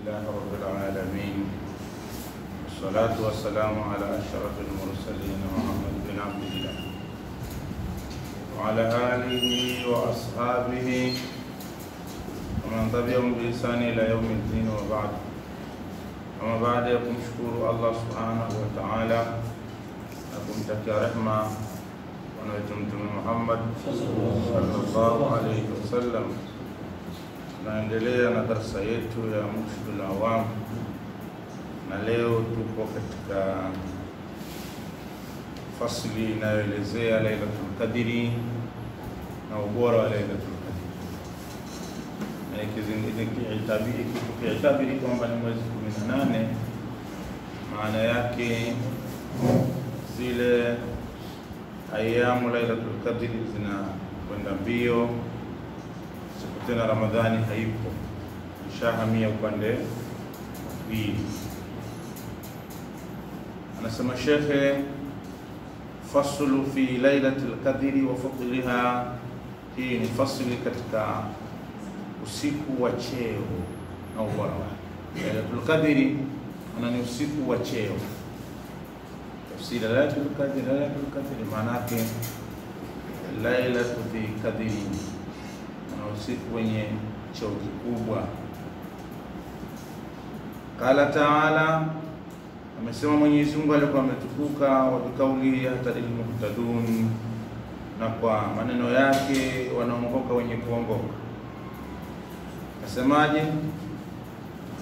لله رب العالمين، والصلاة والسلام على أشرف المرسلين محمد بن عبد الله وعلى آله وأصحابه ومن تبعهم بإحسان إلى يوم الدين. وبعد، أما بعد يكمشكر الله سبحانه وتعالى أكمتك رحمة ونجمتم محمد صلى الله عليه وسلم. Tunaendelea na darasa yetu ya Murshidul Awam, na leo tuko katika fasli inayoelezea Lailatul Qadri na ubora wa Lailatul Qadri. Na ikitabiri kwamba ni mwezi 18, maana yake zile ayamu Lailatul Qadri zinakwenda mbio. Tena Ramadhani haipo, ishahamia upande hii. Anasema shekhe, faslu fi Lailatul Qadri wa fadliha. Hii ni fasli katika usiku wa cheo na ubora wake. Lailatul Qadri ni usiku wa cheo. Tafsiri Lailatul Qadri maana yake Lailatul Qadri, usiku wenye cheo kikubwa. Qala Ta'ala, amesema Mwenyezi Mungu alikuwa ametukuka, wa bikauli yahtadil muhtadun, na kwa maneno yake wanaongoka wenye kuongoka. Asemaje?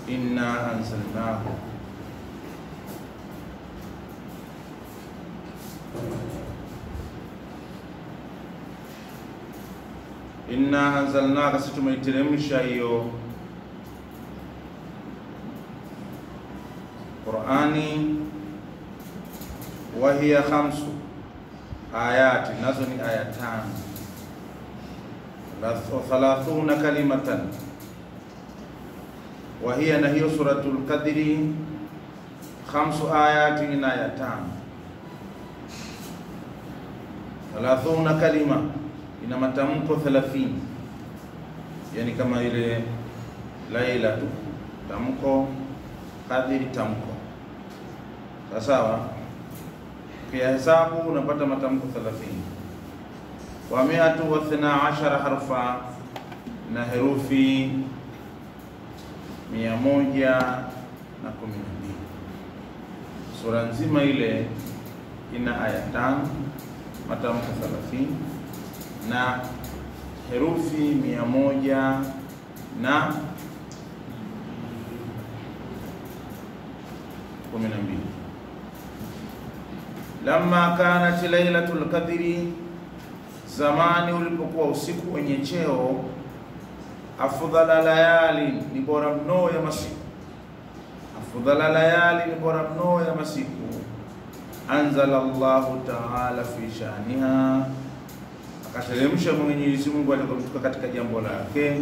Inna anzalnahu, inna anzalnaka, sisi tumeiteremsha hiyo Qur'ani. Wa hiya 5 ayati, nazo ni aya 5, 30 kalimatan. Wa hiya, na hiyo suratul Qadri 5 ayati, ni aya 5, 30 kalima, ina matamko 30, yani kama ile Laila tu tamko, Qadri tamko. Sawa, kwa hesabu unapata matamko 30. Wa 112 harfa, na herufi 112. Sura nzima ile ina aya 5, matamko 30 na herufi 112. Lamma kanat Lailatul Qadri, zamani ulipokuwa usiku wenye cheo, afdhala layali, ni bora mno ya masiku. Afdhala layali, ni bora mno ya masiku. Anzala Allahu Ta'ala fi sha'niha, akateremsha Mwenyezi Mungu alikotoka katika jambo lake,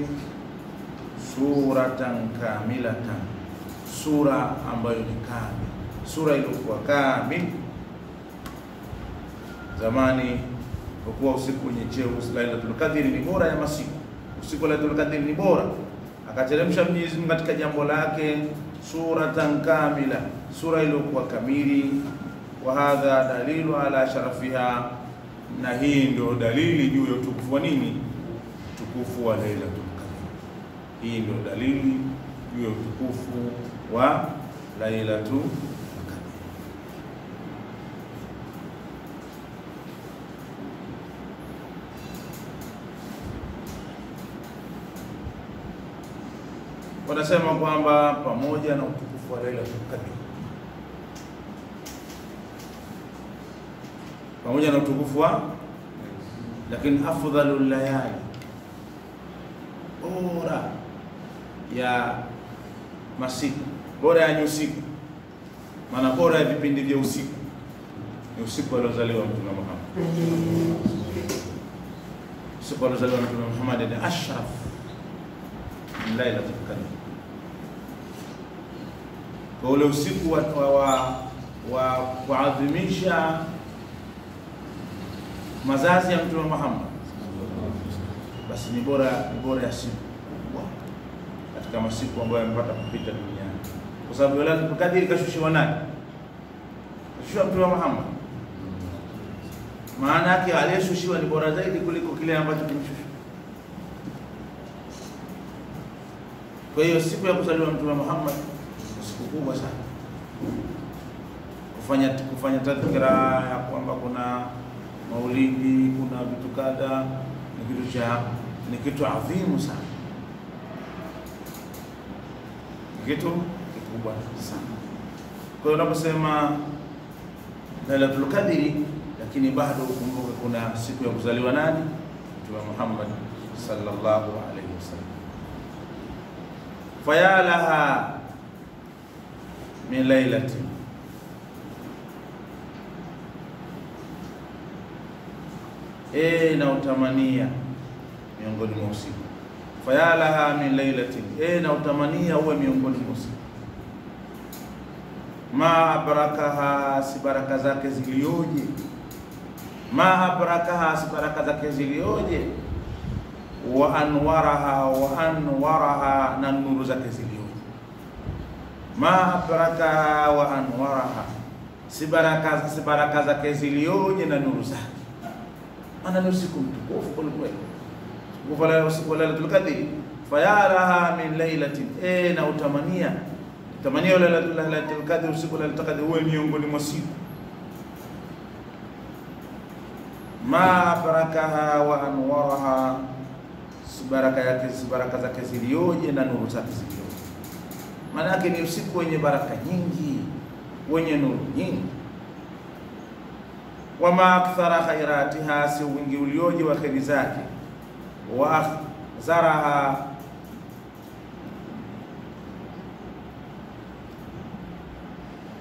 suratan kamilatan, sura ambayo ni kamili, sura iliyokuwa kamili. Zamani kwa usiku wenye cheo Lailatul Qadri ni bora ya masiku, usiku wa Lailatul Qadri ni bora, akateremsha Mwenyezi Mungu katika jambo lake suratan kamila, sura iliyokuwa kamili. Wa hadha dalilu ala sharafiha, na hii ndio dalili juu ya utukufu wa nini? Utukufu wa Lailatul Qadr. Hii ndio dalili juu ya utukufu wa Lailatul Qadr. Wanasema kwamba pamoja na utukufu wa Lailatul Qadr, pamoja na utukufu wa, lakini afdhalul layali, bora ya masiku, bora ya nyusiku, maana bora ya vipindi vya usiku ni usiku aliozaliwa Mtume Muhammad. Usiku aliozaliwa Mtume Muhammad ni ashraf min Lailatul Qadr. Kwa ule usiku wa kuadhimisha mazazi ya Mtume Muhammad, basi ni bora ya siku katika masiku ambayo yamepata kupita duniani. Kwa sababu Lailatul Qadr kashushiwa nani? Kashushiwa Mtume Muhammad. Maana yake aliyeshushiwa ni bora zaidi kuliko kile ambacho kimeshushwa. Kwa hiyo siku ya kuzaliwa Mtume Muhammad ni siku kubwa sana. Kufanya tadhkira ya kwamba kuna maulidi, kuna vitu kadha, ni kitu adhimu sana. Kitu kikubwa sana. Kwa hiyo unaposema Lailatul Qadr, lakini bado ukumbuke kuna siku ya kuzaliwa nani? Mtume Muhammad sallallahu alaihi wasallam. Fayalaha min lailatin, na utamania miongoni mwa usiku. Fayalaha min lailatin, na utamania uwe miongoni mwa usiku. Ma barakaha, si baraka zake zilioje. Ma barakaha, si baraka zake zilioje. Wa anwaraha, na nuru zake zilioje. Ma barakaha wa anwaraha, si baraka zake zilioje na nuru zake. Ana ni usiku mtukufu kweli. Usiku wa Lailatul Qadr. Fayalaha min lailatin, na utamania Lailatul Qadr, usiku wa Lailatul Qadr uwe miongoni mwa siku. Ma barakaha wa anwaraha, si baraka zake zilioje na nuru zake zilioje. Maana yake ni usiku wenye baraka nyingi, wenye nuru nyingi. Wa ma akthara khairatiha, si wingi ulioje wa kheri zake. Wa akhzaraha,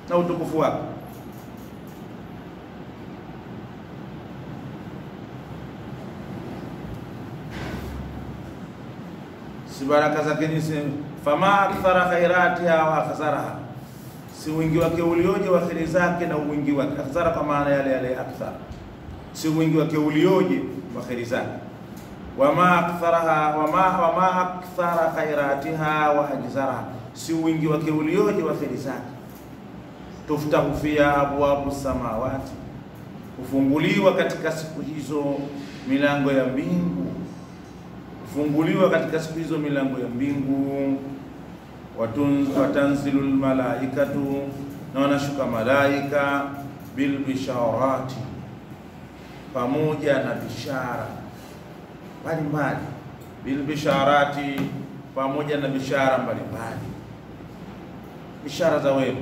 na utukufu wake. Si baraka zake ni fama akthara khairatiha wa akhzaraha, si wingi wake ulioje wa kheri zake na wingi wake. Akhzara kwa maana yale akthar, si wingi wake ulioje wa kheri zake. Wa ma akthara khairatiha wa ajzaraha, si wingi wake ulioje wa kheri zake. Tuftahu fiha abwabu samawati, ufunguliwa katika siku hizo milango ya mbingu. Ufunguliwa katika siku hizo milango ya mbingu. Watanzilul malaikatu, na wanashuka malaika. Bil bisharati, pamoja na bishara mbalimbali. Bil bisharati, pamoja na bishara mbalimbali, bishara za wema.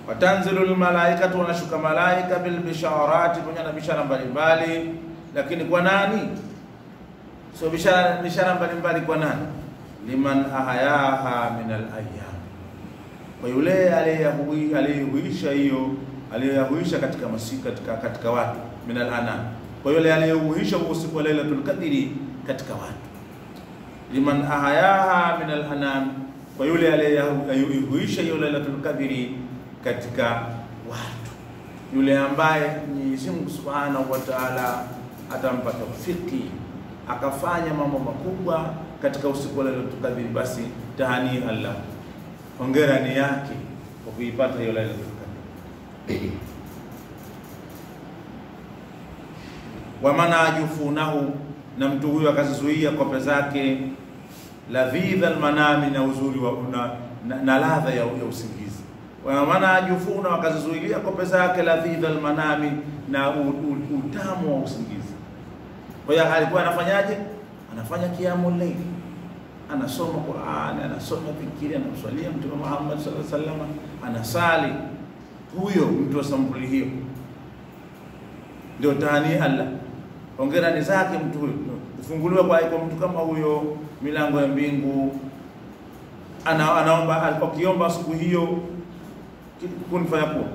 Watanzilul malaikatu, wanashuka malaika. Bil bisharati, pamoja na bishara mbalimbali. Lakini kwa nani? So bishara mbalimbali kwa nani? Liman ahayaha min al-ayyam, kwa yule aliyehuisha katika masiku, katika watu. Min al-anam, kwa yule aliyehuisha usiku wa Lailatul Qadr katika watu. Liman ahayaha min al-anam, kwa yule aliyehuisha hiyo Lailatul Qadr katika watu, yule ambaye Mwenyezi Mungu Subhanahu wa Ta'ala atampa tawfiki akafanya mambo makubwa katika usiku wa Lailatul Qadr, basi tahani Allah, hongera ni yake kwa kuipata hiyo Lailatul Qadr. Wa manajufunahu, na mtu huyo akazizuia kope zake. Ladhidha almanami, na uzuri wa na ladha ya usingizi. Wa manajufuna, wakazizuilia kope zake. Ladhidha almanami, na utamu wa usingizi. Kwa hiyo alikuwa anafanyaje? Anafanya qiyamul layl, anasoma Qur'an, anasoma dhikri, anamswalia Mtume Muhammad sallallahu alaihi wasallam, anasali. Huyo mtu wa sampuli hiyo ndio tahani Allah, hongera ni zake mtu huyo. Ufunguliwa kwa mtu kama huyo milango ya mbingu. Anaomba, akiomba siku hiyo kun fayakun.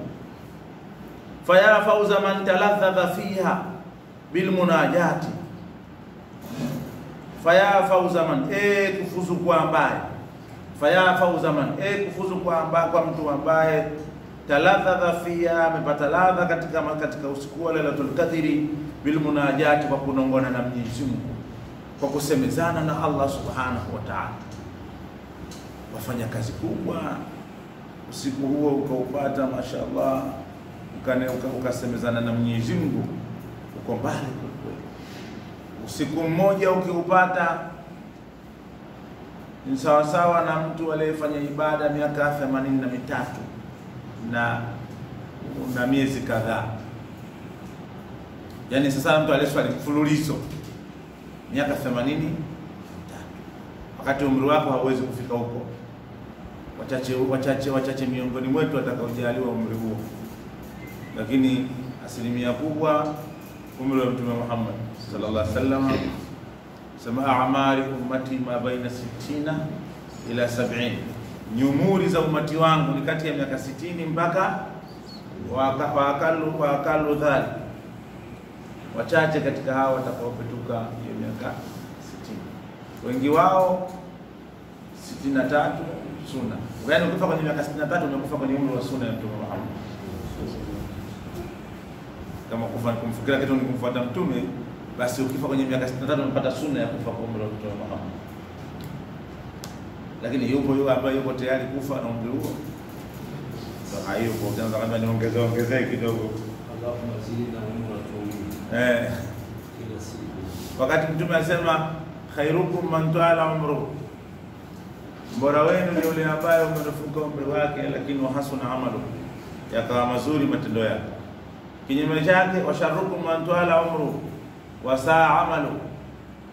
Faya fauza man taladhdha fiha bil munajati. Faya fauza man, kufuzu kwa ambaye. Faya fauza man, kufuzu kwa ambaye, kwa mtu ambaye taladhdha fiha, amepata ladha katika usiku wa Lailatul Qadr bil munajati, kwa kunongona na Mwenyezi Mungu. kwa kusemezana na Allah subhanahu wa ta'ala. Wafanya kazi kubwa, usiku huo ukaupata mashaallah, ukasemezana na Mwenyezi Mungu, uko mbali kweli. Usiku mmoja ukiupata ni sawa sawa na mtu aliyefanya ibada miaka 83 na miezi kadhaa. Yani sasa mtu aliyeswali mfululizo miaka 83, wakati umri wako hauwezi kufika huko. Wachache miongoni mwetu watakaojaliwa umri huo, lakini asilimia kubwa umri wa Mtume Muhammad sallallahu alaihi wasallam sema a'mari ummati ma baina 60 ila 70. Nyumuri za umati wangu ni kati ya miaka 60 mpaka wakalu dhali. Wachache katika hao watakaopetuka hiyo miaka 60. Wengi wao 63 sunna. Yaani ukifa kwenye miaka 63 umekufa kwenye umri wa sunna ya Mtume Muhammad. Kama kufa kumfikiria kitu ni kumfuata Mtume, basi ukifa kwenye miaka 63 umepata sunna ya kufa kwa umri wa Mtume Muhammad. Lakini yupo yule ambaye yuko tayari kufa na umri huo? Sasa hayupo. Kwanza kama niongezee kidogo. Alafu mazidi na umri wa tuumi. Kila siku. Wakati Mtume anasema khairukum man ta'ala umru, bora wenu ni yule ambaye umerefuka umri wake, lakini hasuna amalu, yakawa mazuri matendo yake. Kinyume chake, washarrukum man ta'ala umru wa saa amalu,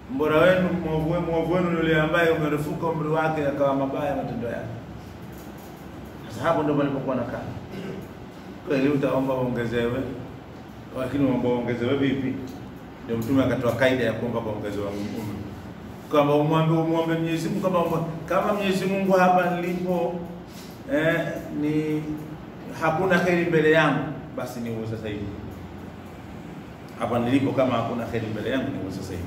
bora wenu mwovu wenu ni yule ambaye umerefuka umri wake, yakawa mabaya matendo yake. Sasa hapo ndio walipokuwa na kana. Kwa hiyo utaomba ongezewe, lakini ongezewe vipi? Ndio Mtume akatoa kaida ya kuomba kuongezewa umri. Kama umwombe Mwenyezi Mungu, kama Mwenyezi Mungu hapa nilipo ni hakuna kheri mbele yangu, basi ni uwe sasa hivi. Hapa nilipo kama hakuna kheri mbele yangu, ni uwe sasa hivi.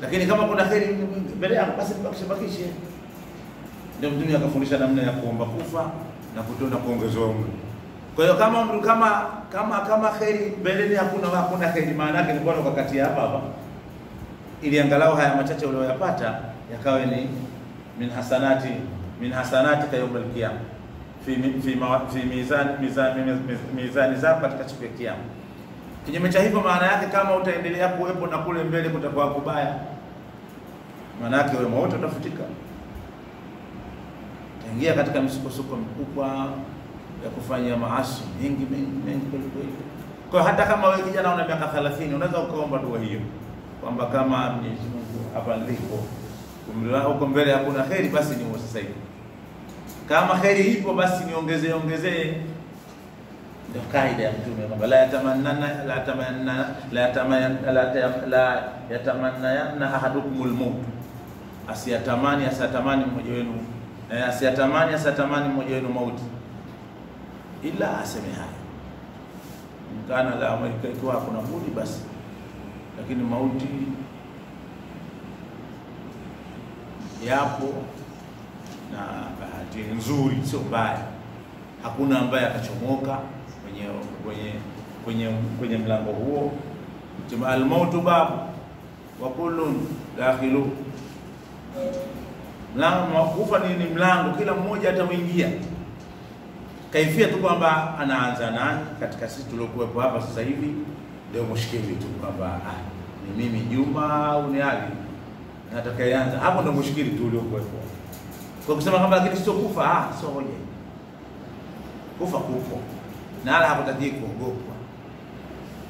Lakini kama kuna kheri mbele yangu, basi bakishe. Ndio Mtume akafundisha namna ya kuomba kufa na kutonda kuongezewa umri. Kwa hiyo kama umri kama kheri mbeleni hakuna kheri, maana yake ni bora wakati hapa ili angalau haya machache uliyopata yakawe ni min hasanati ka yawm al-qiyam fi mizani zako katika siku ya kiyama. Kinyume cha hivyo, maana yake kama utaendelea kuwepo na kule mbele kutakuwa kubaya, maana yake wewe wote utafutika, utaingia katika misukosuko mikubwa ya kufanya maasi mengi kweli. Kwa hata kama wewe kijana una miaka 30 unaweza ukaomba dua hiyo kwamba kama Mwenyezi Mungu hapa nilipo umri wako huko mbele hakuna kheri, basi ni sasa hivi. Kama kheri ipo, basi niongezee. Ndio kaida ya Mtume kwamba la yatamanna ahadukumul maut, asiyatamani mmoja wenu mauti, ila aseme haya mkana la Amerika, ikiwa hakuna budi basi. Lakini mauti yapo, na bahati nzuri sio mbaya, hakuna ambaye akachomoka kwenye mlango huo. Sema al-mautu babu wa kullun dakhilu, mlango kufa ni mlango, kila mmoja ataingia. Kaifia tu kwamba anaanza nani katika sisi tuliokuwepo hapa sasa hivi, ndio mushkili tu kwamba ni mimi Juma au ni Ali natakayeanza hapo, ndio mushkili tu uliokuwepo. Kwa kusema kwamba lakini sio kufa, sio hoja. Kufa kupo na hala hakutaki kuogopwa.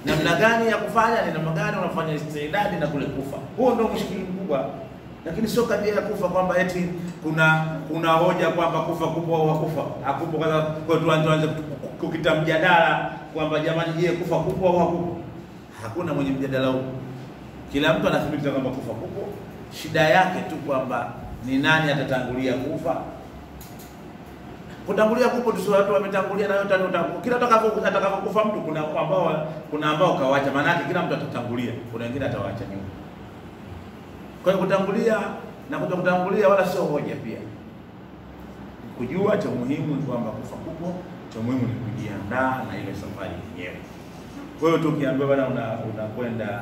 Namna gani ya kufanya ni namna gani unafanya istidadi na kule kufa, huo ndio mushkili mkubwa. Lakini sio kadri ya kufa kwamba eti kuna hoja kwamba kufa kupo au hakufa hakupo. Kwa tuanze kukita mjadala kwamba jamani, je, kufa kupo au hakupo? Hakuna mwenye mjadala huo. Kila mtu anathibitisha kwamba kufa kupo. Shida yake tu kwamba ni nani atatangulia kufa. Kutangulia kupo tu, watu wametangulia na yote kila atakapokufa mtu kuna ambao kawacha, maana yake kila mtu atatangulia, kuna wengine atawaacha nyuma. Kwa hiyo kutangulia na kutokutangulia wala sio hoja pia. Kujua cha muhimu ni kwamba kufa kupo, cha muhimu ni kujiandaa na ile safari yenyewe. Kwa hiyo tukiambiwa bwana unakwenda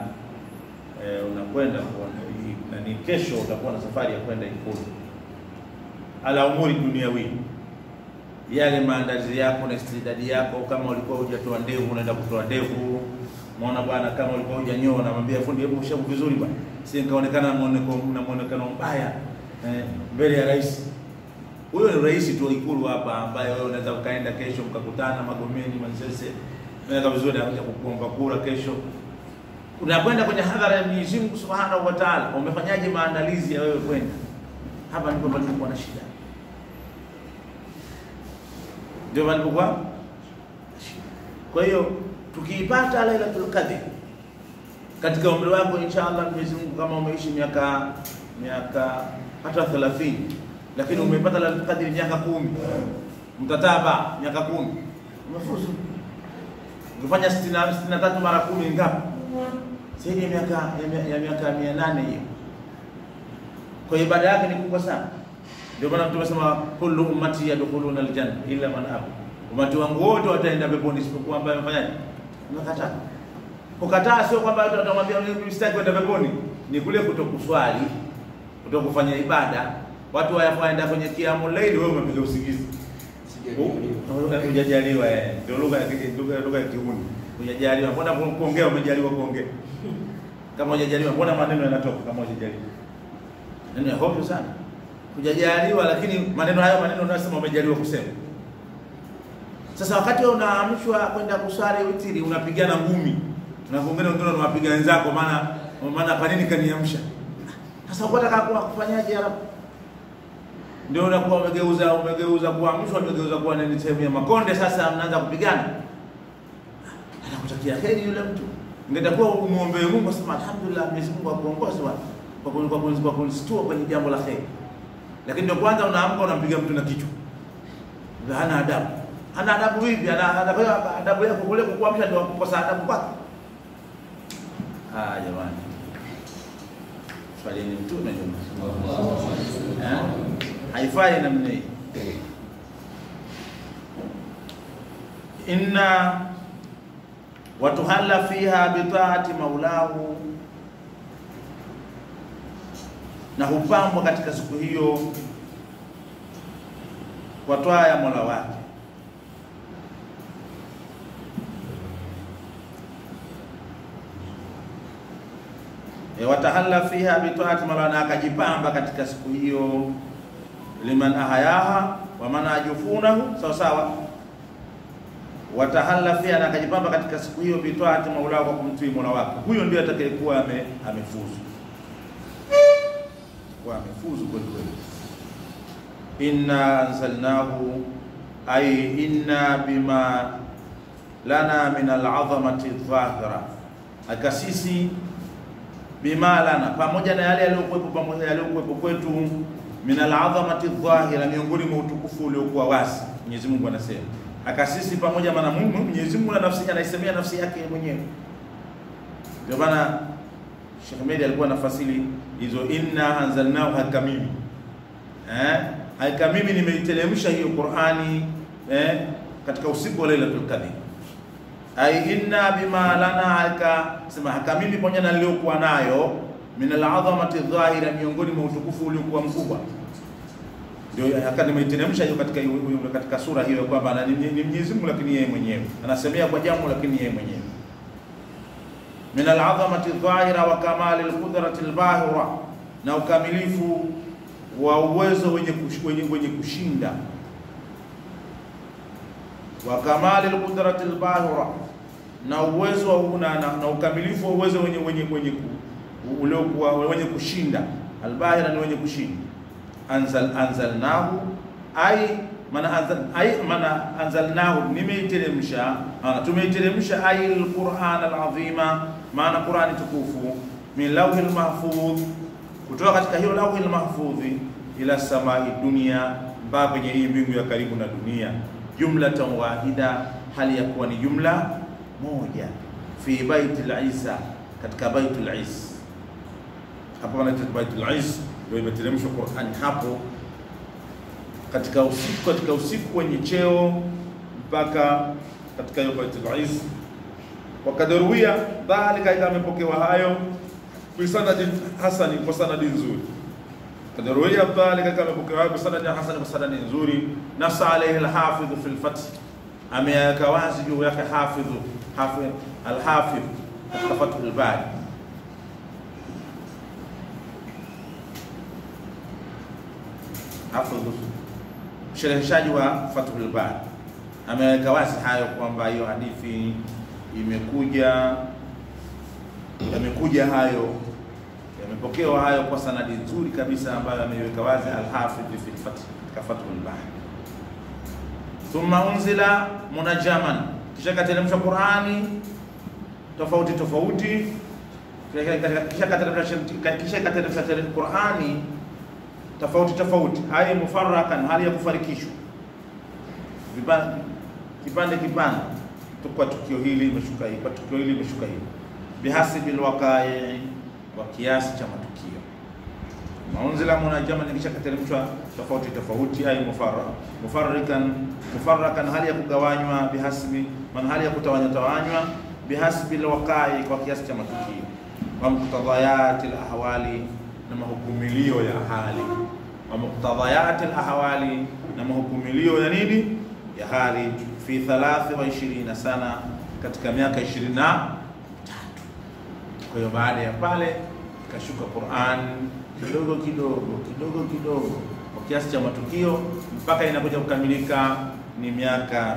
unakwenda na ni kesho utakuwa na safari ya kwenda Ikulu. Ala umuri duniawi, yale maandalizi yako na istidadi yako. Kama ulikuwa hujatoa ndevu unaenda kutoa ndevu. Muona bwana, kama ulikuwa hujanyoa namwambia fundi, hebu ushavu vizuri bwana, si nikaonekana muonekano mbaya mbele ya rais. Huyo ni rais tu Ikulu hapa, ambaye wewe unaweza ukaenda kesho mkakutana Magomeni, Manzese, unaweza vizuri ya kuomba kura kesho. Unakwenda kwenye hadhara ya Mwenyezi Mungu Subhanahu wa Ta'ala, umefanyaje maandalizi ya wewe kwenda? Hapa ndipo palipokuwa na shida. Ndio palipokuwa shida. Kwa hiyo tukiipata Lailatul Qadr katika umri wako, inshallah Mwenyezi Mungu, kama umeishi miaka hata 30, lakini umepata Lailatul Qadr miaka 10, mtataba miaka 10, umefuzu. Ukifanya 63 mara 10 ngapi? Zaidi ya miaka 800 hiyo. Kwa hiyo ibada yake ni kubwa sana. Ndio maana Mtume anasema kullu ummati yadkhuluna aljanna illa man aba. Umati wangu wote wataenda peponi isipokuwa ambaye amefanyaje? Umekataa. Kukataa sio kwamba watu watamwambia mimi sitaki kwenda peponi, ni kule kutokuswali, kutokufanya ibada. Watu waenda kwenye kiamu laili, wewe umepiga usingizi. Hujajaliwa ndio lugha ya kiuni. Hujajaliwa. Mbona kuongea umejaliwa kuongea? Kama hujajaliwa mbona maneno yanatoka kama hujajaliwa? Neno ya hovyo sana. Hujajaliwa, lakini maneno hayo unasema umejaliwa kusema. Sasa wakati wewe unaamshwa kwenda kusali witiri, unapigana ngumi. Tunavongana wengine unawapiga wenzako, maana kwa nini kaniamsha? Sasa unataka kufanyaje ya Rabb? Ndio unakuwa umegeuza kuamshwa, umegeuza kuwa nini, sehemu ya makonde. Sasa mnaanza kupigana. Anakutakia heri yule mtu. Ungetakuwa umuombe Mungu, sema alhamdulillah, Mwenyezi Mungu akuongoze kwa kunistua kwenye jambo la heri. Lakini ndio kwanza unaamka unampiga mtu na kichwa. Hana adabu. Hana adabu vipi? Ana adabu yako kule kukuamsha ndio kukosa adabu kwake. Jamani. Swali ni mtume ndio. Haifai namna hii. Inna watuhalla fiha bitaati maulahu, na hupambwa katika siku hiyo kwa toa ya Mola wake. Watahalla fiha bitaati maulahu, na akajipamba katika siku hiyo, liman ahayaha wa man ajufunahu, sawa sawa. Watahalla fiha, na akajipamba katika siku hiyo bitaati maulahu, kwa kumtii Mola wake. Huyo ndiye atakayekuwa amefuzu. Wamefuzu kweli kweli. Inna anzalnahu, ay inna bima lana min al'azamati dhahira, akasisi bima lana, pamoja na yale yaliyokuwepo kwetu, min al'azamati dhahira, miongoni mwa utukufu uliokuwa wazi. Mwenyezi Mungu anasema akasisi pamoja, maana Mwenyezi Mungu anaisemea nafsi yake mwenyewe. Ndio maana Sheikh Medi alikuwa anafasili hizo, inna anzalnahu, hakika mimi hakika mimi nimeiteremsha hiyo Qur'ani katika usiku wa Lailatul Qadr. Ai inna bima lana, hakika mimi pamoja na niliokuwa nayo, min al'azamati dhahira, miongoni mwa utukufu uliokuwa mkubwa. Ndio hakika nimeiteremsha hiyo katika sura hiyo, kwamba ni Mwenyezi Mungu, lakini yeye mwenyewe anasemea kwa jambo, lakini yeye mwenyewe. Min al'azamati dhahira wa kamali al-qudrati al-bahira, na ukamilifu wa uwezo wenye kushinda. Wa kamali al-qudrati al-bahira, na uwezo na ukamilifu wa uwezo wenye kushinda. Al-bahira ni wenye kushinda. Anzalnahu, mana anzalnahu, nimeiteremsha, tumeiteremsha al-Qur'an al-azima, maana Qur'ani tukufu, min lawhil mahfudh, kutoka katika hiyo lawhil mahfudh, ila samai dunia, mpaka kwenye hii mbingu ya karibu na dunia, jumlatan wahida, hali ya kuwa ni jumla moja, fi baitul izza, katika baitul izz. Hapo wanaita baitul izz, ndio imeteremshwa Qur'ani hapo katika usiku wenye cheo, mpaka katika hiyo baitul izz. Wakadaruia dhalika, ila amepokewa hayo bisanadin hasani, kwa sanadi nzuri. Kad ruwiya dhalika, kama bukawa bisanadin hasani, kwa sanadi nzuri. Nafsa alayhi al-Hafidh fi al-Fath, ameweka wazi juu yake Hafidh al-Hafidh katika Fathul Bari. Hafidh mshereheshaji wa Fathul Bari ameweka wazi hayo kwamba hiyo hadithi yamekuja hayo, yamepokewa hayo kwa sanadi nzuri kabisa ambayo ameiweka wazi al-Hafidh fi al-Fath katika Fathul Bari. Thumma unzila munajaman, kisha kateremshwa Qur'ani tofauti tofauti, kisha kateremshwa Qur'ani tofauti tofauti, haya mufarrakan, hali ya kufarikishwa kipande kwa tukio hili imeshuka hii, kwa tukio hili imeshuka hii, bihasibi alwaqa'i, wa kiasi cha matukio. Maunzila munajaman, kisha kateremshwa tofauti tofauti, ay mufarrakan, hali ya kugawanywa, bihasibi man, hali ya kutawanywa, bihasibi alwaqa'i, kwa kiasi cha matukio, wa muqtadayati alahwali, na mahukumilio ya hali, wa muqtadayati alahwali, na mahukumilio ya nini, ya hali, fi 23 sana, katika miaka 23. Kwa hiyo baada ya pale kashuka Qur'an kidogo kidogo kwa kiasi cha matukio, mpaka inakuja kukamilika ni miaka 3.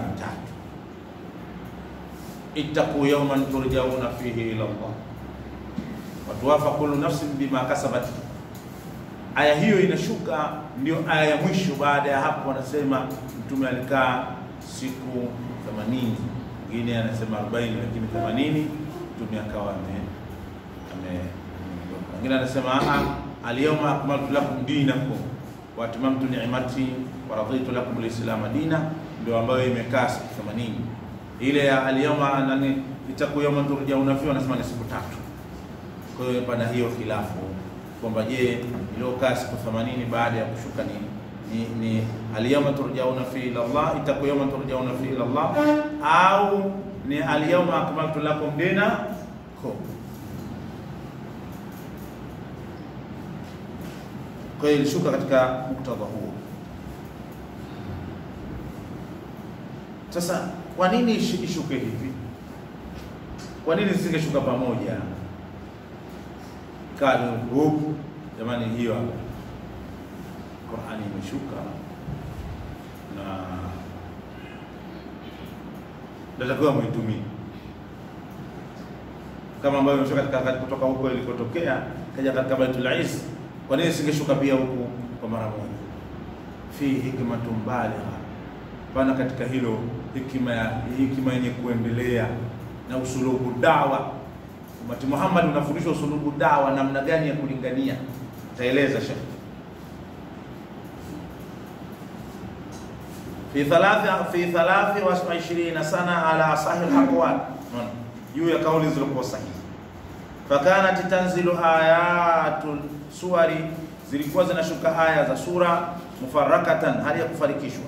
Ittaqu yawman turja'una fihi ila Allah wa tuwaffa kullu nafsin bima kasabat. Aya hiyo inashuka, ndio aya ya mwisho. Baada ya hapo wanasema Mtume alikaa siku 80, wengine anasema 40, lakini 80 Mtume akawa wengine anasema al-yawma akmaltu lakum dinakum wa atmamtu ni'mati wa raditu lakum al-islam dina, ndio ambayo imekaa siku 80. Ile ya al-yawma nani, itaku yawma turja'una fihi, wanasema ni siku 3. Kwa hiyo pana hiyo khilafu kwamba je, iliyokaa siku 80 baada ya kushuka ni al-yawma turja'una fihi ila Allah, itaku yawma turja'una fihi ila Allah, au ni al-yawma akmaltu lakum dinakum. Kwa hiyo ilishuka katika muktadha huo. Sasa kwa nini ishuke hivi? Kwa nini zisingeshuka pamoja? Kado huku jamani, hiyo Qur'ani imeshuka na natakiwa muitumie kama ambavyo imeshuka katika kutoka huko ilikotokea kaja katika Baitul Izz. Kwa nini singeshuka pia huku kwa mara moja? Fi hikmatun baligha, pana katika hilo hikima yenye kuendelea na usulubu dawa. Umati Muhammad unafundishwa usulubu dawa, namna gani ya kulingania. Taeleza Sheikh. Fi 23 sana ala sahih aqwal, juu ya kauli zilizokuwa sahihi. Fakanat tanzilu ayatul suwari, zilikuwa zinashuka aya za sura mufarrakatan, hali ya kufarikishwa.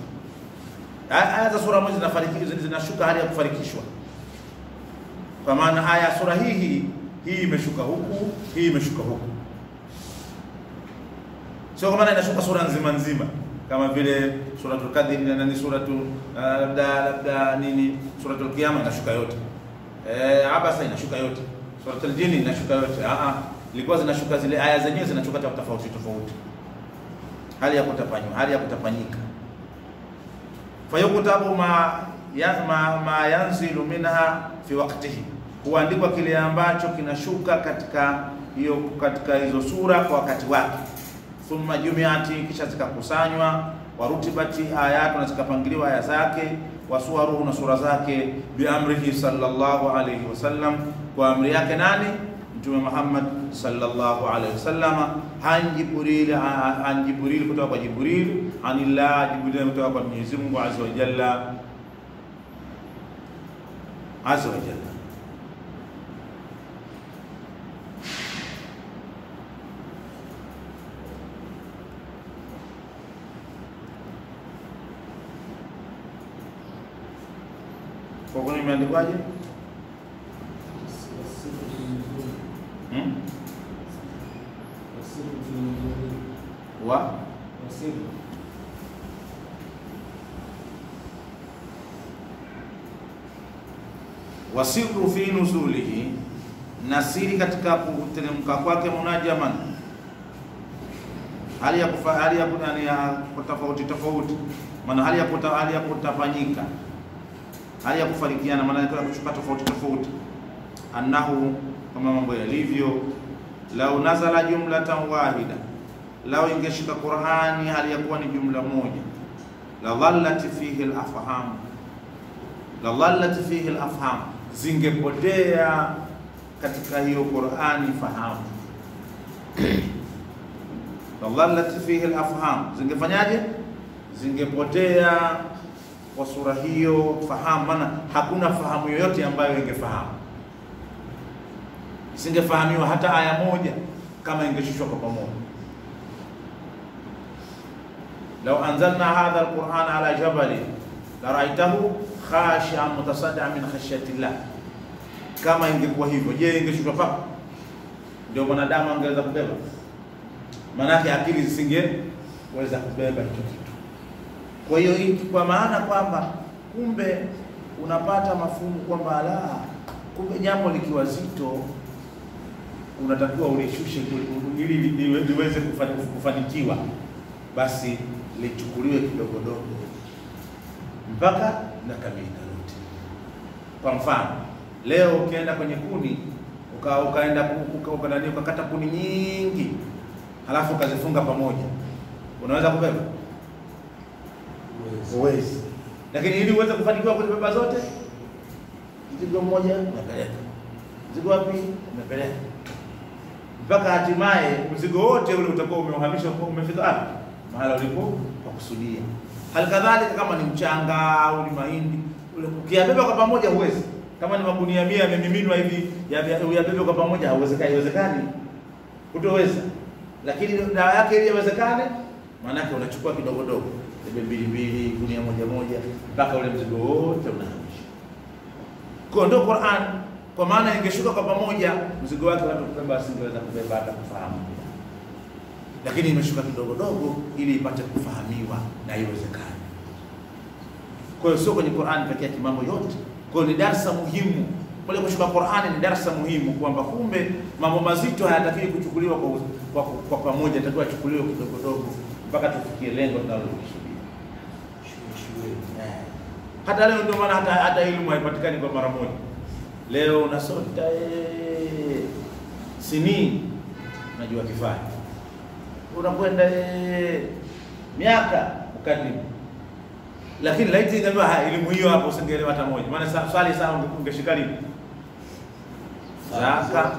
Aya za sura moja zinashuka hali ya kufarikishwa, kwa maana aya sura hii imeshuka huku, hii imeshuka huku. Sio kama inashuka sura nzima kama vile suratul Qadr na ni suratul labda nini, suratul Qiyamah inashuka yote, Abasa inashuka yote, suratul Jinn inashuka yote. Ilikuwa zinashuka zile aya zenyewe zinashuka tofauti, hali ya kutapanywa, hali ya kutapanyika. Fayukutabu ma yanzilu minha fi waqtihi, huandikwa kile ambacho kinashuka katika hizo sura kwa wakati wake. Thumma jumiati, kisha zikakusanywa, warutibati ayatu, na zikapangiliwa aya zake, wasuwaruhu, na sura zake, biamrihi sallallahu alayhi wasallam, kwa amri yake nani? Mtume Muhammad sallallahu alayhi wasallam. An Jibril, kutoka kwa Jibril, anillah, Jibril kutoka kwa Mwenyezi Mungu azza wa jalla. Kwa kuna imeandikwaje? wasirru fi nuzulihi, nasiri katika kuteremka kwake, munajaman, hali ya tofauti tofauti, maana hali ya kutafanyika, hali ya kufarikiana, maana kwa kuchuka tofauti tofauti. Annahu, kama mambo yalivyo, lau nazala jumlatan wahida, lau ingeshika Qur'ani hali ya kuwa ni jumla moja, la dhallat fihi al-afham, la dhallat fihi al-afham, zingepotea katika hiyo Qur'ani fahamu. La dhallat fihi al-afham, zingefanyaje? Zingepotea kwa sura hiyo fahamu, maana hakuna fahamu yoyote ambayo ingefahamu, isingefahamiwa hata aya moja kama ingeshushwa kwa pamoja. Lau anzalna hadha al-Qur'an ala jabali la ra'aytahu khashi'an mutasaddian min khashyatillah, kama ingekuwa hivyo, je, ingeshushwa papa ndio mwanadamu angeweza kubeba? Maana yake akili zisingeweza kubeba hicho kitu. Kwa hiyo hii kwa maana kwamba kumbe unapata mafumu kwamba la, kumbe jambo likiwa zito unatakiwa ulishushe ili liweze kufanikiwa, basi lichukuliwe kidogo dogo mpaka nakamilika lote. Kwa mfano, leo ukienda kwenye kuni ukaenda ukakata kuni nyingi, halafu ukazifunga pamoja, unaweza kubeba? Uwezi. Lakini ili uweze kufanikiwa kubeba zote, mzigo mmoja unapeleka, mzigo wapi unapeleka, mpaka hatimaye mzigo wote ule utakuwa umeuhamisha, umefika wapi? Mahala ulipo kukusudia. Halikadhalika kama ni mchanga au ni mahindi, ule ukiyabeba kwa pamoja huwezi. Kama ni magunia 100 yamemiminwa hivi, uyabebe kwa pamoja haiwezekani, utoweza. Lakini dawa yake ili iwezekane, maana yake unachukua kidogo dogo, bebe mbili, gunia moja mpaka ule mzigo wote unahamisha. Kwa ndio Qur'an, kwa maana ingeshuka kwa pamoja, mzigo wake watu kubeba asingeweza kubeba hata kufahamu. Lakini imeshuka kidogo dogo ili ipate kufahamiwa na iwezekane. Kwa hiyo sio kwenye Qur'an pekee yake, mambo yote. Kwa hiyo ni darasa muhimu. Pale kushuka Qur'an ni darasa muhimu kwamba kumbe mambo mazito hayatakiwi kuchukuliwa kwa pamoja, yatakiwa kuchukuliwa kidogo dogo mpaka tufikie lengo tunalokusudia. Hata leo ndio maana hata elimu haipatikani kwa mara moja. Leo unasota sini unajua kifaa, unakwenda miaka ukadimu, lakini laiti ingekuwa elimu hiyo hapo usingeelewa hata moja. Maana swali sana ungeshika lini zaka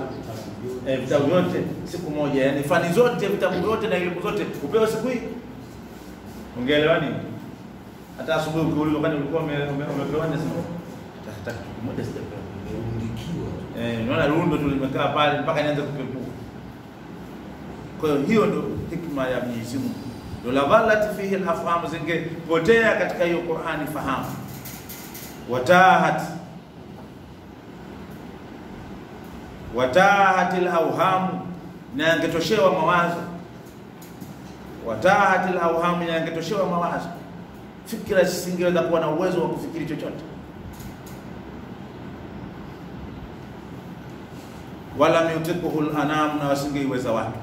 vitabu vyote siku moja, yani fani zote, vitabu vyote na elimu zote upewe siku hii, ungeelewa nini? Hata asubuhi ukiulizwa kwani ulikuwa umepewa nini, sema hata kitu moja sijapewa, nimeundikiwa. Unaona rundo tu limekaa pale mpaka nianze kupepuka. Kwa hiyo ndio hikma ya Mwenyezi Mungu. Ndio la dhallat fihi al-afham, zingepotea katika hiyo Qur'ani fahamu. Watahat al-awham, na yangetoshewa mawazo. Watahat al-awham, na yangetoshewa mawazo. Fikra zisingeweza kuwa na uwezo wa kufikiri chochote. Wala yutikuhu al-anam, na wasingeiweza watu.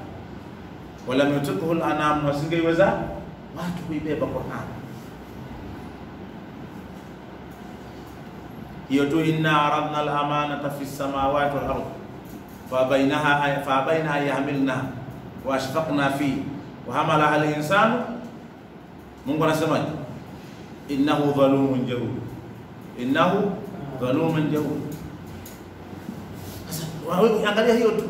Wala yutikuhu al-anam, na wasingeiweza watu kuibeba Qur'an. Hiyo tu, inna aradna al-amanata fi as-samawati wal ardh فأبينها يحملنها وأشفقنا فيه وحملها الإنسان. Mungu anasemaje? Innahu dhalumun jahul, innahu dhalumun jahul. Sasa angalia hiyo tu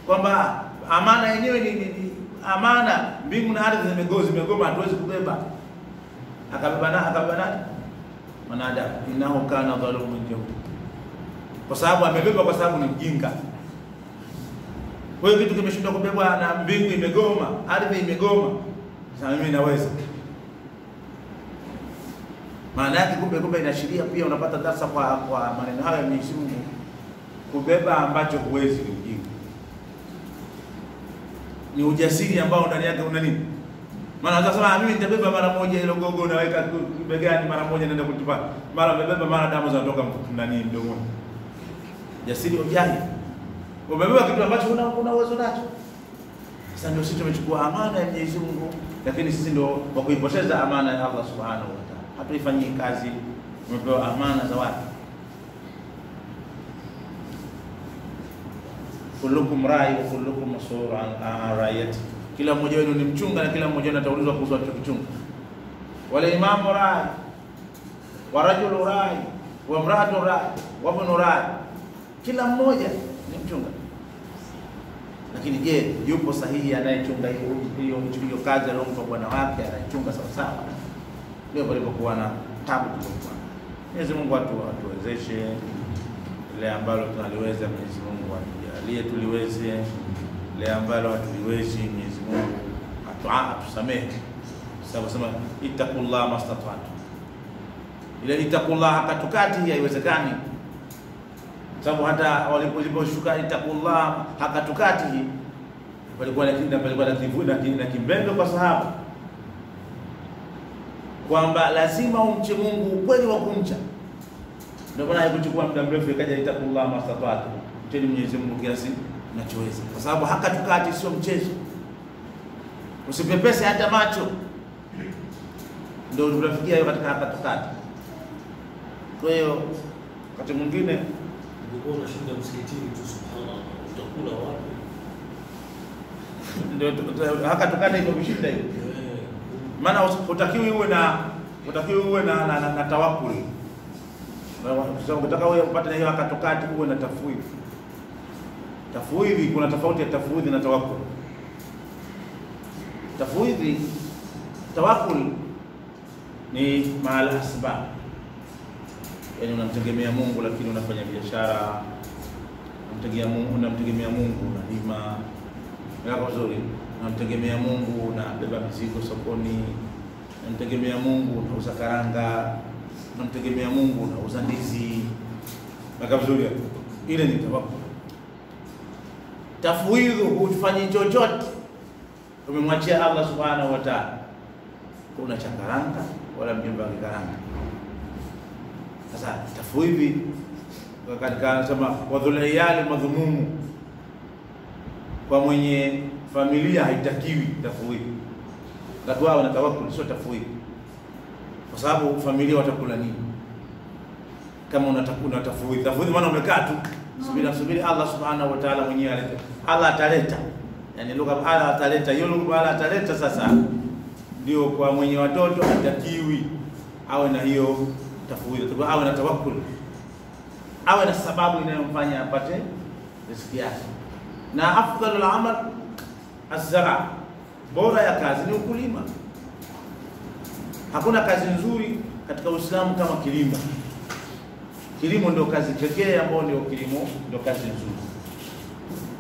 kwamba amana yenyewe ni amana, mbingu na ardhi zimegoma, hatuwezi kubeba. Akabeba mwanadamu, innahu kana dhalumun jahul, kwa sababu amebeba, kwa sababu ni mjinga. Kwa hiyo kitu kimeshindwa kubebwa na mbingu imegoma, ardhi imegoma, sasa mimi naweza. Maana yake kumbe inaashiria pia, unapata darasa kwa maneno hayo ya Mwenyezi Mungu, kubeba ambacho huwezi ni mjinga. ni ujasiri ambao ndani yake una nini? Maana unaweza kusema mimi nitabeba mara moja ile gogo naweka begani mara moja naenda kutupa. Mara umebeba mara damu zinatoka ndani mdomoni. Jasiri ujai. Umebeba kitu ambacho una uwezo nacho. Sasa ndio sisi tumechukua amana ya Mwenyezi Mungu, lakini sisi ndio wa kuipoteza amana ya Allah Subhanahu wa Ta'ala. Hatuifanyii kazi, tumepewa amana za watu. Kullukum ra'i wa kullukum mas'ulun an ra'iyati. Kila mmoja wenu ni mchunga na kila mmoja wenu ataulizwa kuhusu alichokichunga. Wala imamu ra'i wa rajulu ra'i wa imra'atu ra'i wa ibnu ra'i. Kila mmoja ni mchunga. Lakini je, yupo sahihi anayechunga hiyo kazi aliyompa bwana wake, anayechunga sawa sawa? Ndio palipokuwa na tabu kubwa. Mwenyezi Mungu atuwezeshe ile ambalo tunaliweza. Mwenyezi Mungu atujalie tuliweze, ile ambalo hatuliwezi Mwenyezi Mungu atusamehe. Sababu sema ittaqullah mastata'tu. Ile ittaqullah hakatukati haiwezekani. Sababu hata waliposhuka ittaqullah hakatukati palikuwa na kivuna na kimbembe kwa sahaba kwamba lazima umche Mungu ukweli wa kumcha. Ndio maana haikuchukua muda mrefu ikaja ittaqullah mastata'tu. Mteni Mwenyezi Mungu kiasi unachoweza. Kwa sababu hakatukati sio mchezo. Usipepese hata macho. Ndio tunafikia hiyo katika hakatukati. Kwa hiyo wakati mwingine ulikuwa unashinda msikitini tu, subhanallah, utakula wapi? Ndio hakatukati ndio kushinda hiyo. Maana utakiwi uwe na tawakkul. Kwa unataka wewe upate hiyo hakatukati uwe na tafwidhi. Tafwidhi, kuna tofauti ya tafwidhi na tawakkul. Tafwidhi, tawakkul ni maal asbab. Yaani unamtegemea Mungu lakini unafanya biashara. Unamtegemea Mungu unalima. Yako vizuri. Unamtegemea Mungu unabeba mizigo sokoni. Unamtegemea Mungu unauza karanga. Unamtegemea Mungu unauza ndizi. Yako vizuri. Ile ni tawakkul. Tafwidhu, hufanyi chochote, umemwachia Allah Subhanahu wa Ta'ala. Kuna cha karanga wala mjomba wa karanga. Sasa tafwidhi katika anasema wadhuliyali madhumumu, kwa mwenye familia haitakiwi tafwidhi. Watu wao wanatawakkul, sio tafwidhi. Kwa sababu familia watakula nini kama unatakuna tafwidhi? Tafwidhi maana umekaa tu subiri Allah Subhanahu wa Ta'ala mwenyewe alete. Allah ataleta. Yaani lugha Allah ataleta. Hiyo lugha Allah ataleta sasa ndio kwa mwenye watoto hatakiwi awe na hiyo tafwidhi. Kwa awe na tawakkul. Awe na sababu inayomfanya apate riziki yake. Na afdalul amal az-zara. Bora ya kazi ni ukulima. Hakuna kazi nzuri katika Uislamu kama kilimo. Kilimo ndio kazi pekee ambayo ndio kilimo ndio kazi nzuri.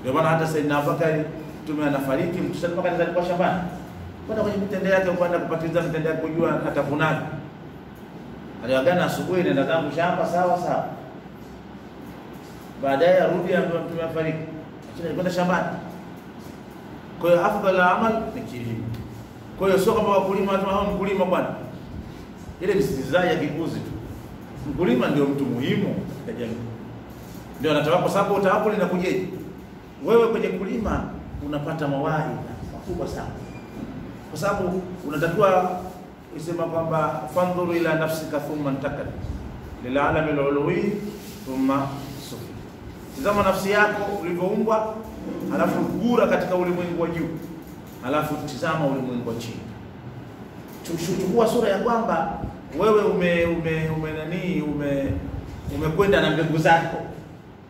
Ndio maana hata Sayyidina Abubakar Mtume anafariki, Mtume Abubakar alikuwa shambani. Kwenda kwenye mitende yake kwenda kupatiza mitende yake kujua atavunaje. Aliagana asubuhi nenda zangu shamba sawa. Baadaye arudi ambaye Mtume afariki. Lakini alikwenda shambani. Kwa hiyo afdal amal ni kilimo. Kwa hiyo sio kama wakulima tu hao mkulima bwana. Ile ni sizai ya kikuzi tu. Mkulima ndio mtu muhimu katika jamii. Ndio anataka, kwa sababu utawakkul inakujeje? Wewe kwenye kulima unapata mawaidha makubwa sana. Kwa sababu unatakiwa isema kwamba fandhuru ila nafsika thumma intakad lil alamil ulwi thumma sufli. Tazama nafsi yako ulivyoumbwa, alafu gura katika ulimwengu wa juu. Alafu tazama ulimwengu wa chini. Chukua sura ya kwamba wewe umekwenda na mbegu zako.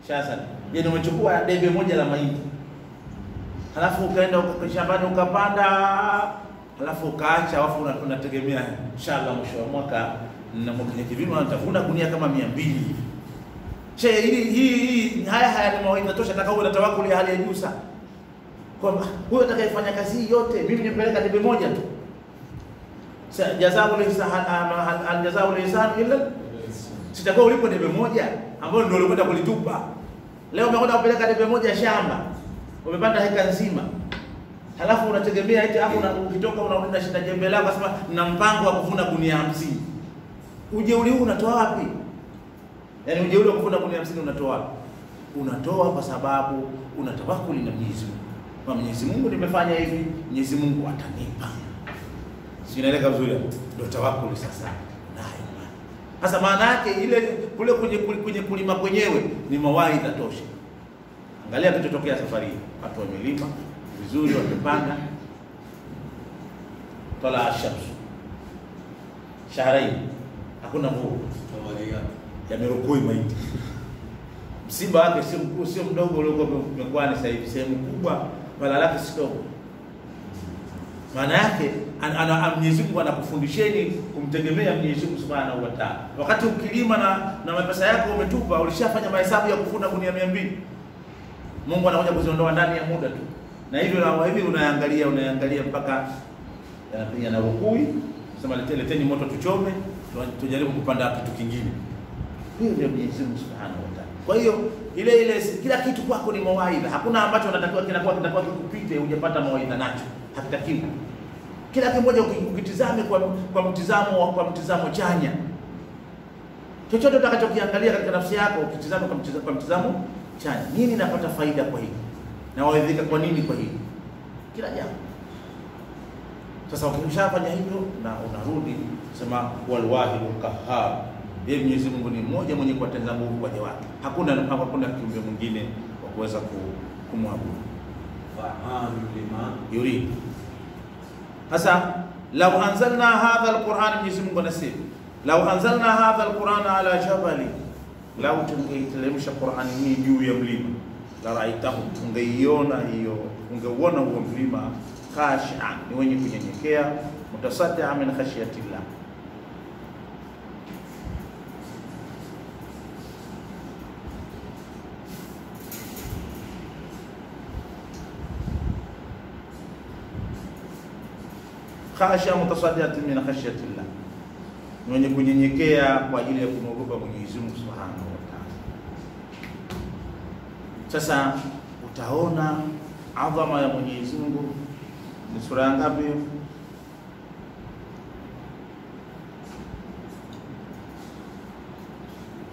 Sasa yaani umechukua debe moja la mahindi. Halafu ukaenda shambani ukapanda, halafu ukaacha, alafu unategemea inshallah mwisho wa mwaka na mwaka kivimo nitavuna gunia kama 200 hivi. Hii haya ni mawaidha tosha, nataka uwe na tawakkul ya hali ya juu sana. Kwamba huyo atakayefanya kazi hii yote mimi nimpeleka debe moja tu. Sasa jazaa'ul ihsan illa sitakuwa ulipo debe moja ambalo ndio ulikwenda kulitupa. Leo umekwenda kupeleka debe moja shamba. Umepanda heka nzima. Halafu unategemea eti hapo ukitoka unarudi na shida jembe lako unasema nina mpango wa kuvuna gunia 50. Ujeuri huu unatoa wapi? Yaani ujeuri wa kuvuna gunia 50 unatoa wapi? Unatoa kwa sababu unatawakkuli na Mwenyezi Mungu. Kwa Mwenyezi Mungu nimefanya hivi, Mwenyezi Mungu atanipa. Si inaeleka vizuri hapo? Ndio tawakkuli sasa. Nayo. Sasa maana yake ile kule kwenye kulima kwenyewe ni mawaidha tosha. Angalia kilichotokea safari hii. Watu wamelima vizuri, wamepanda. Tola ashamsu. Shahrain. Hakuna mvua. Tawalia. Yamerukui mahindi. Msiba wake sio mdogo uliokuwa umekwani sasa hivi, sehemu kubwa wala lake sio. Maana yake Mwenyezi Mungu anakufundisheni kumtegemea Mwenyezi Mungu Subhanahu wa Ta'ala. Wakati ukilima na mapesa yako umetupa, ulishafanya mahesabu ya kuvuna gunia 200. Mungu anakuja kuziondoa ndani ya muda tu. Na hivi unaangalia mpaka yanarukui, sema leteni moto tuchome, tujaribu kupanda kitu kingine. Hiyo ndio Mwenyezi Mungu Subhanahu wa Ta'ala. Kwa hiyo ile kila kitu kwako ni mawaidha. Hakuna ambacho unatakiwa kinakuwa kikupite hujapata mawaidha nacho. Hakitakiwi. Kila kimoja ukitizame kwa mtizamo chanya. Chochote utakachokiangalia katika nafsi yako ukitizame kwa mtizamo chanya. Nini napata faida kwa hili? Na waidhika kwa nini kwa hili? Kila jambo. Sasa ukishafanya hivyo na unarudi kusema wal wahidul qahhar. Yeye Mwenyezi Mungu ni mmoja mwenye kuwatenda nguvu waja wake. Hakuna kiumbe mwingine wa kuweza kumwabudu. Fa'alu lima yurid. Sasa law anzalna hadha alquran, Mwenyezi Mungu anasema law anzalna hadha alquran ala jabali, law tungeiteremsha Qur'ani hii juu ya mlima, la raitahu, ungeiona huo mlima khashi'an, ni wenye kunyenyekea, mutasaddi'a min khashyatillah. Khashi'a mutasaddi'atun min khashyatillah, ni wenye kunyenyekea kwa ajili ya kumwogopa Mwenyezi Mungu Subhanahu wa Ta'ala. Sasa utaona adhama ya Mwenyezi Mungu. Ni sura ngapi?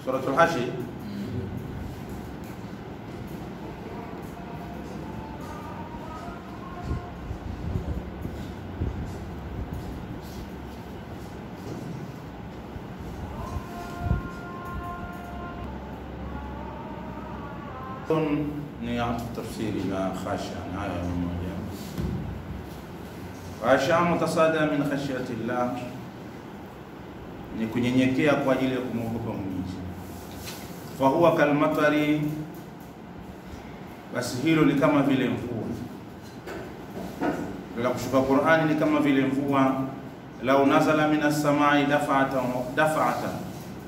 Suratul Hashr. Ni tafsiri ya khashi'a, aya moja. Khashi'a mutasaddi'a min khashyatillah, ni kunyenyekea kwa ajili ya kumwogopa Mwenyezi. Fa huwa kalmatari, basi hilo ni kama vile mvua. La kushuka Qur'ani ni kama vile mvua. Lau nazala minas samai dafa'atan,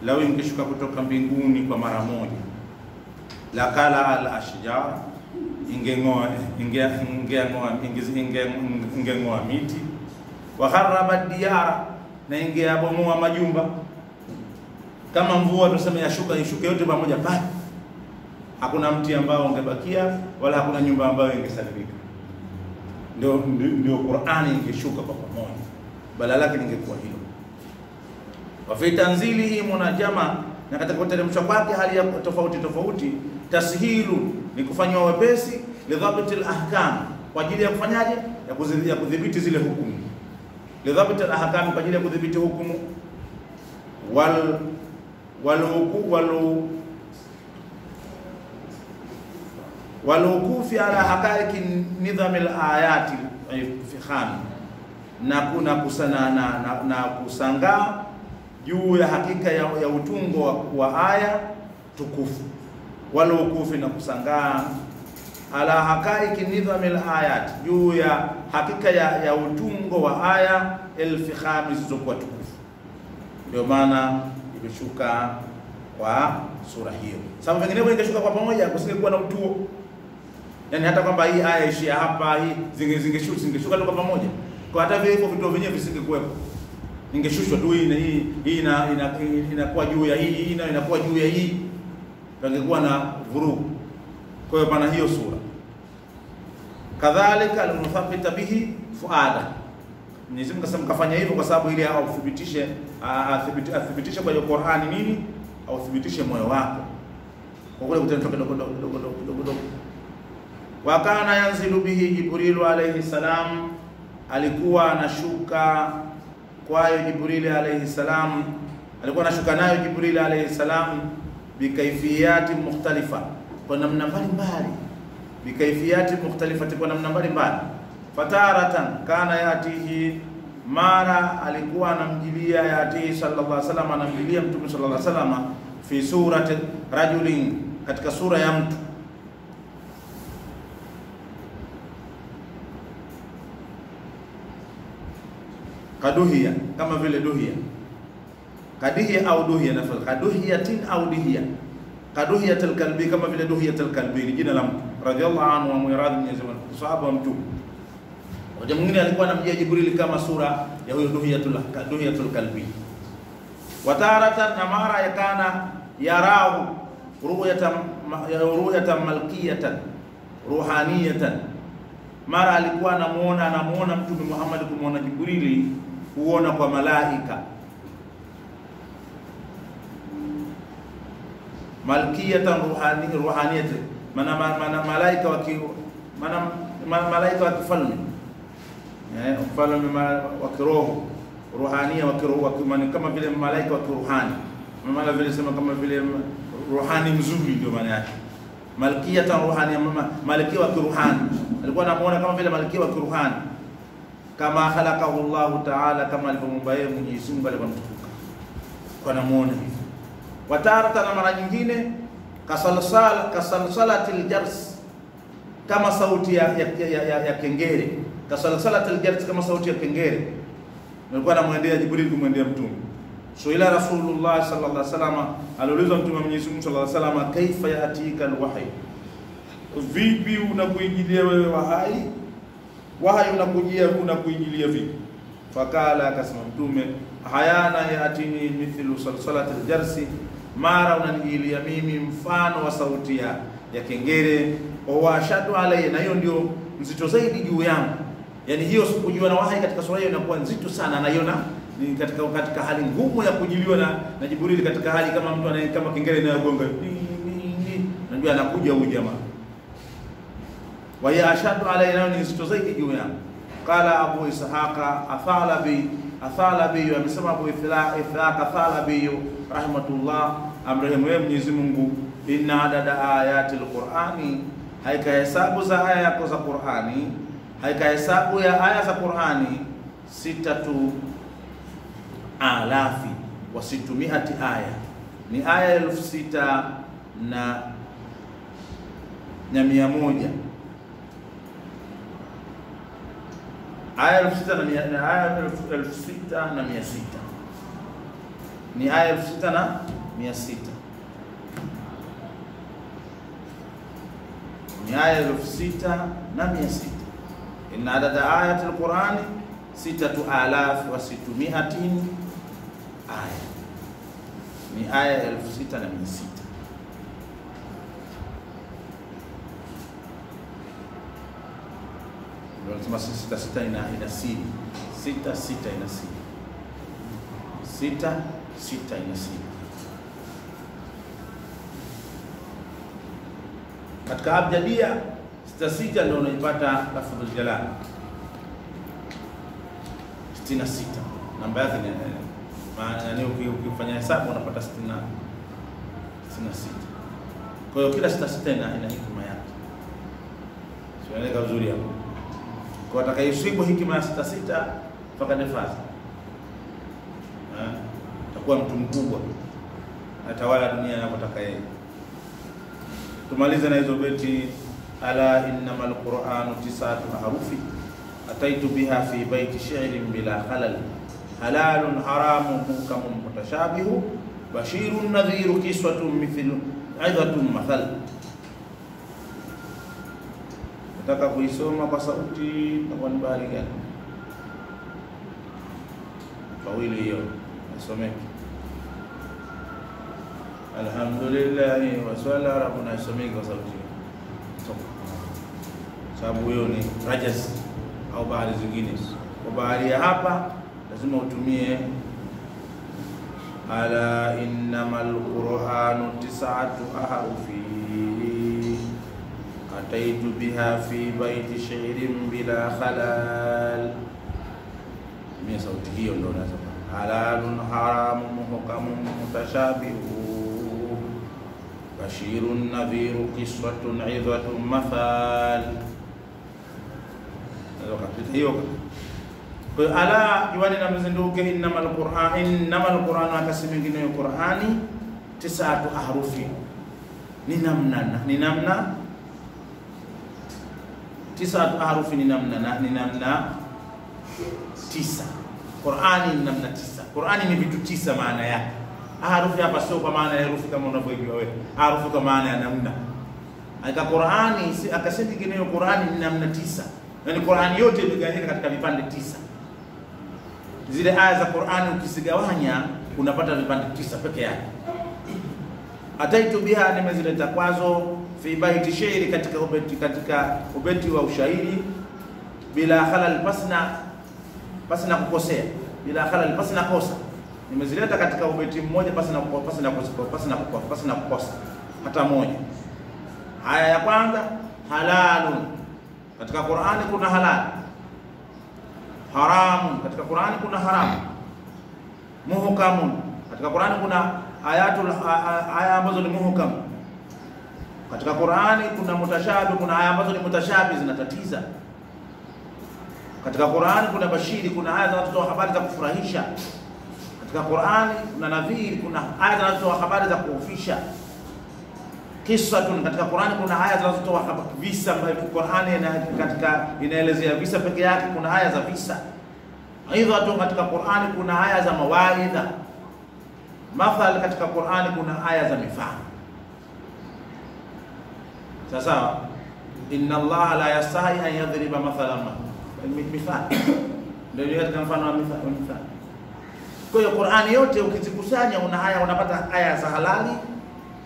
lau ingeshuka kutoka mbinguni kwa mara moja, la kala al ashjar, ingeng'oa miti, wa kharaba diyara, na ingeabomoa majumba. Kama mvua tuseme ishuke yote pamoja pale, hakuna mti ambao ungebakia wala hakuna nyumba ambayo ingesalimika. Ndio Qur'ani ingeshuka kwa pamoja, badala yake ingekuwa hilo. Wa fi tanzilihi munajama, na katika kuteremshwa kwake hali ya tofauti. Tashilu ni kufanywa wepesi, lidhabiti al-ahkam, kwa ajili ya kufanyaje? Ya kudhibiti zile hukumu. Lidhabiti al-ahkam, kwa ajili ya kudhibiti hukumu. Walukufi ala haqaiqi nidham al-ayati fi khami, na kusangaa juu ya hakika ya utungo wa aya tukufu. Walukufi, na kusangaa ala haqaiqi nidham al-ayat, juu ya hakika ya utungo wa aya al-fikhami zilizokuwa tukufu. Ndio maana imeshuka kwa sura hiyo. Sababu vinginevyo ingeshuka kwa pamoja kusingekuwa na utuo. Yaani hata kwamba hii aya ishia hapa, hii zingeshuka kwa pamoja. Kwa hata vile hivyo vitu vyenyewe visingekuwepo. Ingeshushwa tu hii inakuwa juu ya hii na inakuwa juu ya hii. Tungekuwa na vurugu. Kwa hiyo pana hiyo sura. kadhalika al-muthabbita bihi fuada. Mwenyezi Mungu akasema kafanya hivyo kwa sababu ili athibitishe kwa hiyo Qur'ani nini, au athibitishe moyo wako kwa kule kutenda kidogo. Wa kana yanzilu bihi Jibril alayhi salam, alikuwa anashuka kwayo Jibril alayhi salam, alikuwa anashuka nayo Jibril alayhi salam bikaifiyati mukhtalifa, kwa namna mbalimbali, bikaifiyati mukhtalifati, kwa namna mbalimbali. Fataratan kana yatihi, mara alikuwa anamjilia yatihi sallallahu alaihi wasallam, anamjilia mtume sallallahu alaihi wasallam fi surati rajulin, katika sura ya mtu. Kaduhiya, kama vile duhiya, kadihiya au duhiya, nafal kaduhiyatin au dihiya, kaduhiyatul kalbi, kama vile duhiyatul kalbi ni jina la mtu radhiallahu anhu wa muradhi Mwenyezi Mungu, sahaba wa mtume. Wakati mwingine alikuwa anamjia Jibril kama sura ya huyo duhiyatul kalbi. Wataratan, na mara yakana yarahu ru'yatan malkiyatan ruhaniyatan, mara alikuwa anamuona mtume Muhammad, kumuona Jibril kuona kwa malaika. Malkiyatan ruhaniyatan, mana malaika wa kifalme, ufalme wa kiroho, ruhania wa kiroho, kama vile malaika wa kiruhani, maana vile sema kama vile ruhani mzuri, ndio maana yake malkiyatan ruhania, malkia wa kiruhani. Alikuwa anamuona kama vile malkia wa kiruhani, kama khalaqahu Allah ta'ala, kama alivyomuumba yeye Mwenyezi Mungu alipomtukuka, kwa namuona hivi. Watarata, na mara nyingine kasalsalatil jars, kama sauti ya kengele, kasalsalatil jars, kama sauti ya kengele. Alikuwa anamwendea Jibril kumwendea mtume. Suila Rasulullah sallallahu alaihi wasallam, aliulizwa mtume Mwenyezi Mungu sallallahu alaihi wasallam, kaifa yatika alwahy, vipi unakuingilia wewe wahai unakuingilia vipi? Fakala, akasema mtume, hayana yatini mithlu salsalatil jarsi, mara unanijilia mimi mfano wa sauti ya kengele. Wa ashadu alayya, na hiyo ndio nzito zaidi juu yangu. Yani hiyo kujiliwa na wahai katika sura hiyo inakuwa nzito sana, naiona ni katika hali ngumu ya kujiliwa na Jibril, katika hali kama mtu kama kengele inayogonga, najua anakuja huyu jamaa. Wa ya ashadu alayya, ni nzito zaidi juu yangu. Qala Abu Ishaqa Athalabi, amesema Abu Ishaqa Athalabi rahmatullah, amrehemu Mwenyezi Mungu, inna adada ayati al-Qur'ani, haika hesabu za aya yako za Qur'ani, haika hesabu ya aya za Qur'ani 6,600 aya, ni aya 6,100, aya 6,600, ni aya 6,600, ni aya 6,600. Inna adada ayati al-Qur'ani 6,600 aya, ni aya 6,600. Ndio tunasema 6,600 ina siri, 6,600 ina siri, 6,600 ina siri. Katika abjadia 66 ndio unaipata lafdhul jalal 66, namba yake ni maana ni ukifanya hesabu unapata 66. Kwa hiyo kila 66 ina hikima yake, sio ile vizuri hapo. Kwa atakayesibu hikima ya 66 fakadefasa, atakuwa mtu mkubwa, atawala dunia anapotaka yeye. Tumalize na hizo beti, ala innamal qur'anu 9 harufi ataitu biha fi baiti shi'rin bila khalal, halalun haramun muhkamun mutashabihu, bashirun nadhiru kiswatun mithlu aidhatun mathal. Nataka kuisoma kwa sauti kwa nibari gani? Fawili hiyo nasomeka. Alhamdulillah wa sala rabbuna, isomeka kwa sauti. sababu hiyo ni rajaz au bahari zingine. Kwa bahari ya hapa lazima utumie ala innamal qur'anu 9 ahrufi ataitu biha fi baiti shi'rin bila khalal. Mimi sauti hiyo ndio nasema halalun haramun muhkamun mutashabihu bashirun nadhiru qiswatun 'idhatun mathal. Ndio kapita hiyo. Kwa ala juani na mzinduke innamal qur'an akasema nyingine ya Qur'ani 9 ahrufi ni namna 9 ahrufi ni namna 9. Qur'ani ni namna 9. Qur'ani ni vitu 9 maana yake. Harufi hapa sio kwa maana ya herufi kama unavyojua wewe. Harufi kwa maana ya namna. Aka Qur'ani akasema nyingine ya Qur'ani ni namna 9. Yaani Qur'ani yote imegawanyika katika vipande 9. Zile aya za Qur'ani ukisigawanya unapata vipande 9 peke yake. Ataitu biha nimezileta kwazo fi baiti shairi katika ubeti wa ushairi bila khalal pasna kukosea, bila khalal pasna kosa. Nimezileta katika ubeti mmoja pasna kukosa hata moja. Aya ya kwanza halalun, katika Qur'ani kuna halal. Haramun, katika Qur'ani kuna haramu. Muhkamun, katika Qur'ani kuna aya ambazo ni muhkam. Katika Qur'ani kuna mutashabi, kuna aya ambazo ni mutashabi zinatatiza. Katika Qur'ani kuna bashiri, kuna aya zinazotoa habari za kufurahisha. Katika Qur'ani kuna nadhiri, kuna aya zinazotoa habari za kuhofisha. Qissatun, katika Qur'ani kuna aya zinazotoa visa ambavyo Qur'ani inaelezea visa peke yake, kuna aya za visa. Aidha katika Qur'ani kuna aya za mawaidha. Mathal, katika Qur'ani kuna aya za mifano. Sasa inna Allah la yastahi an yadhriba mathalan mifano. Ndio katika mfano wa mifano. Kwa hiyo Qur'ani yote ukizikusanya unapata aya za halali,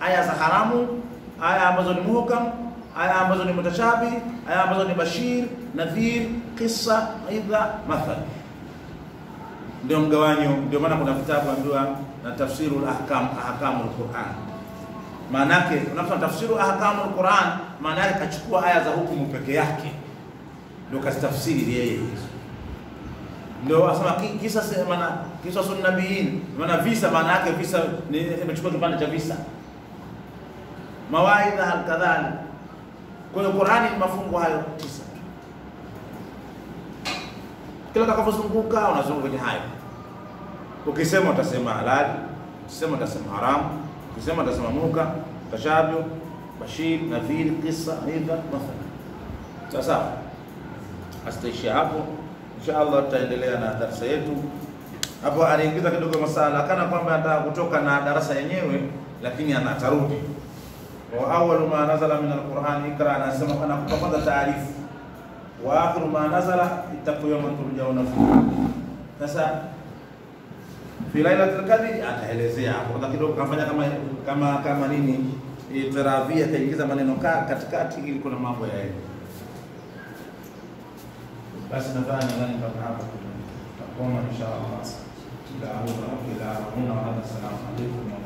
aya za haramu, aya ambazo ni muhkam, aya ambazo ni mutashabi, aya ambazo ni bashir, nadhir, qissa, aidha, mathal. Ndio mgawanyo. Ndio maana kuna vitabu ambayo na tafsirul ahkamul Qur'an. Maana yake unafanya tafsiru ahkamul Qur'an, maana yake kachukua aya za hukumu peke yake ndio kastafsiri yeye. Ndio asema kisa sunnabiyin, maana visa, maana yake visa ni imechukua kipande cha visa. Mawaidha alkadhali. Kwa hiyo Qur'ani ni mafungu hayo 9. Kila utakapozunguka unazunguka kwenye hayo. Ukisema utasema halal, ukisema utasema haram, ukisema utasema muhkam, tashabi, bashir, nadhir, qissa, aidha, mathalan. Sasa astaishia hapo. Inshallah tutaendelea na darasa yetu. Hapo aliingiza kidogo masala kana kwamba anataka kutoka na darasa yenyewe, lakini anatarudi. Wa awwalu ma nazala min al-Qur'an ikra, anasema kana kupata taarifu. Wa akhiru ma nazala ittaqu yawman turja'una fihi. Sasa fi lailatul qadri ataelezea hapo kidogo, kafanya kama nini itiravia, kaingiza maneno katikati ili kuna mambo ya elimu. Basi nadhani kama hapo tutakoma inshallah. Ila huna wa hada, salamu alaykum wa